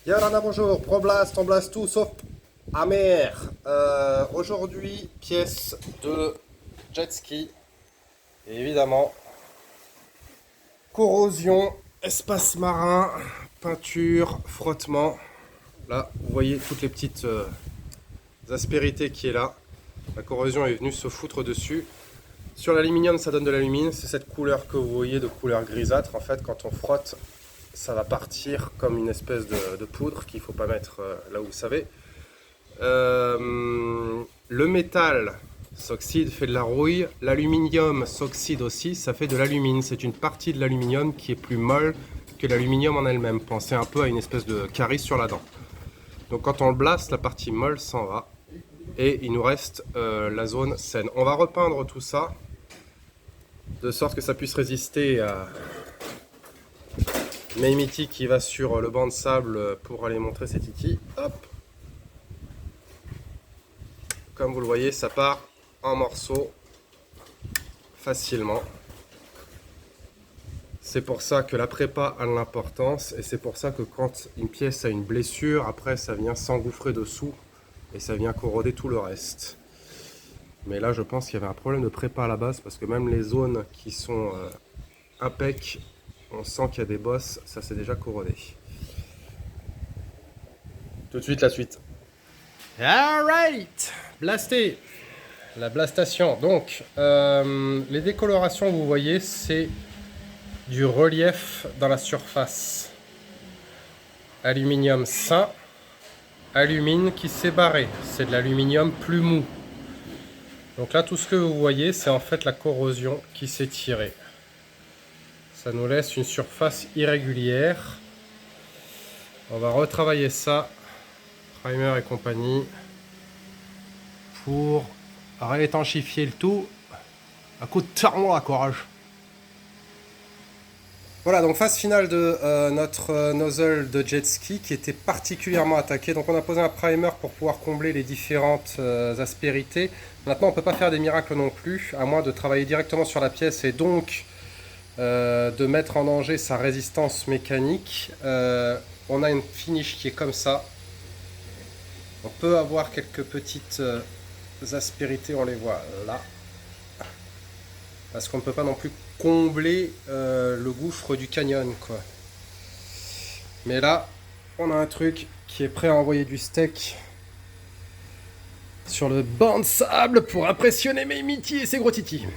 Yorana, bonjour, ProBlast, on blast tout sauf amer. Aujourd'hui, pièce de jet ski. Et évidemment, corrosion, espace marin, peinture, frottement. Là, vous voyez toutes les petites aspérités qui est là. La corrosion est venue se foutre dessus. Sur l'aluminium, ça donne de l'alumine. C'est cette couleur que vous voyez, de couleur grisâtre. En fait, quand on frotte, ça va partir comme une espèce de poudre qu'il ne faut pas mettre là où vous savez. Le métal s'oxyde, fait de la rouille. L'aluminium s'oxyde aussi, ça fait de l'alumine. C'est une partie de l'aluminium qui est plus molle que l'aluminium en elle-même. Pensez un peu à une espèce de carie sur la dent. Donc quand on le blaste, la partie molle s'en va. Et il nous reste la zone saine. On va repeindre tout ça de sorte que ça puisse résister à Meimiti qui va sur le banc de sable pour aller montrer ses titis. Hop. Comme vous le voyez, ça part en morceaux facilement. C'est pour ça que la prépa a de l'importance et c'est pour ça que quand une pièce a une blessure, après ça vient s'engouffrer dessous et ça vient corroder tout le reste. Mais là, je pense qu'il y avait un problème de prépa à la base parce que même les zones qui sont impec, on sent qu'il y a des bosses, ça s'est déjà corrodé. Tout de suite, la suite. Alright, blasté. La blastation. Donc, les décolorations, vous voyez, c'est du relief dans la surface. Aluminium sain, alumine qui s'est barré. C'est de l'aluminium plus mou. Donc là, tout ce que vous voyez, c'est en fait la corrosion qui s'est tirée. Ça nous laisse une surface irrégulière. On va retravailler ça, primer et compagnie, pour réétanchifier le tout à coup de tarmo à courage. Voilà, donc phase finale de notre nozzle de jet ski qui était particulièrement attaqué. Donc on a posé un primer pour pouvoir combler les différentes aspérités. Maintenant on ne peut pas faire des miracles non plus, à moins de travailler directement sur la pièce et donc de mettre en danger sa résistance mécanique. On a une finish qui est comme ça. On peut avoir quelques petites aspérités, on les voit là. Parce qu'on ne peut pas non plus combler le gouffre du canyon, quoi. Mais là, on a un truc qui est prêt à envoyer du steak sur le banc de sable pour impressionner Meimiti et ses gros titis.